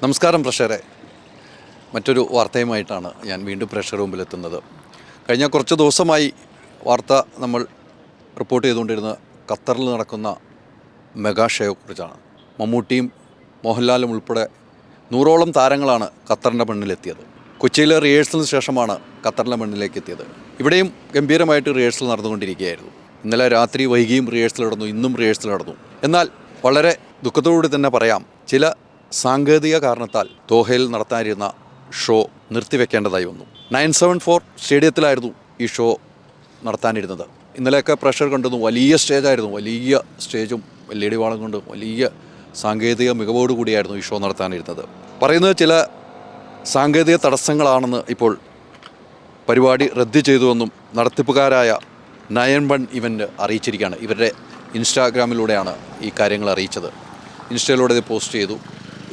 നമസ്കാരം പ്രേക്ഷകരെ, മറ്റൊരു വാർത്തയുമായിട്ടാണ് ഞാൻ വീണ്ടും പ്രേക്ഷകർ മുമ്പിലെത്തുന്നത്. കഴിഞ്ഞ കുറച്ച് ദിവസമായി വാർത്ത നമ്മൾ റിപ്പോർട്ട് ചെയ്തുകൊണ്ടിരുന്ന ഖത്തറിൽ നടക്കുന്ന മെഗാ ഷോയെക്കുറിച്ചാണ്. മമ്മൂട്ടിയും മോഹൻലാലും ഉൾപ്പെടെ 100ഓളം താരങ്ങളാണ് ഖത്തറിൻ്റെ മണ്ണിലെത്തിയത്. കൊച്ചിയിലെ റിഹേഴ്സലിന് ശേഷമാണ് ഖത്തറിൻ്റെ മണ്ണിലേക്ക് എത്തിയത്. ഇവിടെയും ഗംഭീരമായിട്ട് റിഹേഴ്സൽ നടന്നുകൊണ്ടിരിക്കുകയായിരുന്നു. ഇന്നലെ രാത്രി വൈകിയും റിഹേഴ്സൽ നടന്നു, ഇന്നും റിഹേഴ്സൽ നടന്നു. എന്നാൽ വളരെ ദുഃഖത്തോടുകൂടി തന്നെ പറയാം, ചില സാങ്കേതിക കാരണത്താൽ ദോഹയിൽ നടത്താനിരുന്ന ഷോ നിർത്തിവെക്കേണ്ടതായി വന്നു. 974 സ്റ്റേഡിയത്തിലായിരുന്നു ഈ ഷോ നടത്താനിരുന്നത്. ഇന്നലെയൊക്കെ പ്രഷർ കണ്ടിരുന്നു. വലിയ സ്റ്റേജായിരുന്നു, വലിയ സ്റ്റേജും LED വാളും കൊണ്ട് വലിയ സാങ്കേതിക മികവോടുകൂടിയായിരുന്നു ഈ ഷോ നടത്താനിരുന്നത്. പറയുന്നത് ചില സാങ്കേതിക തടസ്സങ്ങളാണെന്ന് ഇപ്പോൾ പരിപാടി റദ്ദ് ചെയ്തുവെന്നും നടത്തിപ്പുകാരായ 91 ഇവൻ്റ് അറിയിച്ചിരിക്കുകയാണ്. ഇവരുടെ ഇൻസ്റ്റാഗ്രാമിലൂടെയാണ് ഈ കാര്യങ്ങൾ അറിയിച്ചത്. ഇൻസ്റ്റയിലൂടെ ഇത് പോസ്റ്റ് ചെയ്തു.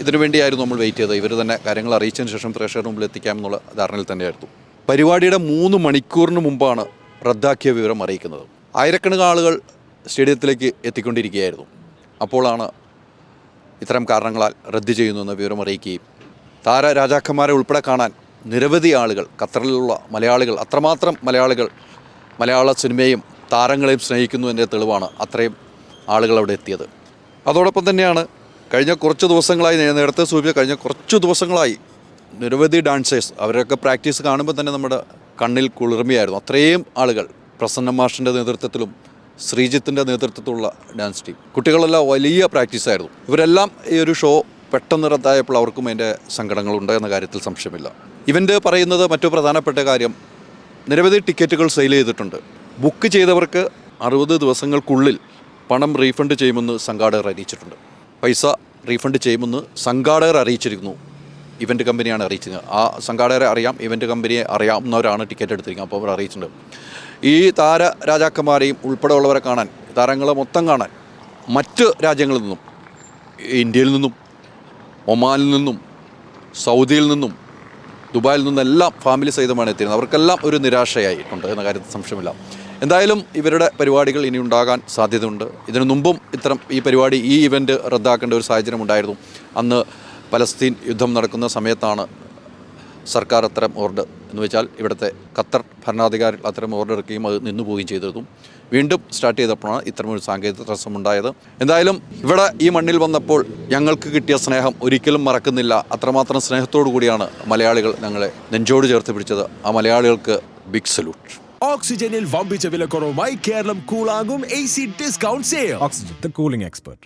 ഇതിനു വേണ്ടിയായിരുന്നു നമ്മൾ വെയിറ്റ് ചെയ്തത്. ഇവർ തന്നെ കാര്യങ്ങൾ അറിയിച്ചതിന് ശേഷം പ്രേക്ഷകരുടെ മുമ്പിൽ എത്തിക്കാമെന്നുള്ള ധാരണയിൽ തന്നെയായിരുന്നു. പരിപാടിയുടെ 3 മണിക്കൂറിന് മുമ്പാണ് റദ്ദാക്കിയ വിവരം അറിയിക്കുന്നത്. ആയിരക്കണക്കിന് ആളുകൾ സ്റ്റേഡിയത്തിലേക്ക് എത്തിക്കൊണ്ടിരിക്കുകയായിരുന്നു. അപ്പോഴാണ് ഇത്തരം കാരണങ്ങളാൽ റദ്ദ് ചെയ്യുന്നുവെന്ന വിവരം അറിയിക്കുകയും താരരാജാക്കന്മാരെ ഉൾപ്പെടെ കാണാൻ നിരവധി ആളുകൾ, ഖത്തറിലുള്ള മലയാളികൾ, അത്രമാത്രം മലയാളികൾ മലയാള സിനിമയും താരങ്ങളെയും സ്നേഹിക്കുന്നതിൻ്റെ തെളിവാണ് അത്രയും ആളുകൾ അവിടെ എത്തിയത്. അതോടൊപ്പം തന്നെയാണ് കഴിഞ്ഞ കുറച്ച് ദിവസങ്ങളായി, നേരത്തെ സൂചിപ്പിച്ച കഴിഞ്ഞ കുറച്ച് ദിവസങ്ങളായി നിരവധി ഡാൻസേഴ്സ്, അവരൊക്കെ പ്രാക്ടീസ് കാണുമ്പോൾ തന്നെ നമ്മുടെ കണ്ണിൽ കുളിർമയായിരുന്നു. അത്രയും ആളുകൾ, പ്രസന്ന മാഷിൻ്റെ നേതൃത്വത്തിലും ശ്രീജിത്തിൻ്റെ നേതൃത്വത്തിലുള്ള ഡാൻസ് ടീം, കുട്ടികളെല്ലാം വലിയ പ്രാക്ടീസായിരുന്നു. ഇവരെല്ലാം ഈ ഒരു ഷോ പെട്ടെന്ന് റദ്ദായപ്പോൾ അവർക്കും അതിൻ്റെ സങ്കടങ്ങളുണ്ട് എന്ന കാര്യത്തിൽ സംശയമില്ല. ഇവൻ്റ് പറയുന്നത് മറ്റു പ്രധാനപ്പെട്ട കാര്യം, നിരവധി ടിക്കറ്റുകൾ സെയിൽ ചെയ്തിട്ടുണ്ട്. ബുക്ക് ചെയ്തവർക്ക് 60 ദിവസങ്ങൾക്കുള്ളിൽ പണം റീഫണ്ട് ചെയ്യുമെന്ന് സംഘാടകർ അറിയിച്ചിട്ടുണ്ട്. പൈസ റീഫണ്ട് ചെയ്യുമെന്ന് സംഘാടകർ അറിയിച്ചിരിക്കുന്നു. ഇവൻ്റ് കമ്പനിയാണ് അറിയിച്ചത്. ആ സംഘാടകരെ അറിയാം, ഇവൻ്റ് കമ്പനിയെ അറിയാവുന്നവരാണ് ടിക്കറ്റ് എടുത്തിരിക്കുന്നത്. അപ്പോൾ അവർ അറിയിച്ചിട്ടുണ്ട്. ഈ താരരാജാക്കന്മാരെയും ഉൾപ്പെടെയുള്ളവരെ കാണാൻ, താരങ്ങളെ മൊത്തം കാണാൻ മറ്റ് രാജ്യങ്ങളിൽ നിന്നും, ഇന്ത്യയിൽ നിന്നും, ഒമാനിൽ നിന്നും, സൗദിയിൽ നിന്നും, ദുബായിൽ നിന്നെല്ലാം ഫാമിലി സഹിതമാണ് എത്തിയിരുന്നത്. അവർക്കെല്ലാം ഒരു നിരാശയായിട്ടുണ്ട് എന്ന കാര്യത്തിൽ സംശയമില്ല. എന്തായാലും ഇവരുടെ പരിപാടികൾ ഇനി ഉണ്ടാകാൻ സാധ്യതയുണ്ട്. ഇതിനു മുമ്പും ഈ ഇവൻ്റ് റദ്ദാക്കേണ്ട ഒരു സാഹചര്യം ഉണ്ടായിരുന്നു. അന്ന് പലസ്തീൻ യുദ്ധം നടക്കുന്ന സമയത്താണ് സർക്കാർ അത്തരം ഓർഡർ, എന്ന് വെച്ചാൽ ഇവിടുത്തെ ഖത്തർ ഭരണാധികാരികൾ അത്തരം ഓർഡർ ഇറക്കുകയും അത് നിന്നുപോവുകയും ചെയ്തിരുന്നു. വീണ്ടും സ്റ്റാർട്ട് ചെയ്തപ്പോഴാണ് ഇത്തരമൊരു സാങ്കേതിക തടസ്സമുണ്ടായത്. എന്തായാലും ഇവിടെ ഈ മണ്ണിൽ വന്നപ്പോൾ ഞങ്ങൾക്ക് കിട്ടിയ സ്നേഹം ഒരിക്കലും മറക്കുന്നില്ല. അത്രമാത്രം സ്നേഹത്തോടു കൂടിയാണ് മലയാളികൾ ഞങ്ങളെ നെഞ്ചോട് ചേർത്ത് പിടിച്ചത്. ആ മലയാളികൾക്ക് ബിഗ് സല്യൂട്ട്. ഓക്സിജനിൽ വമ്പിച്ച വിലക്കുറവുമായി കേരളം കൂളാകും AC discount sale. Oxygen, the cooling expert.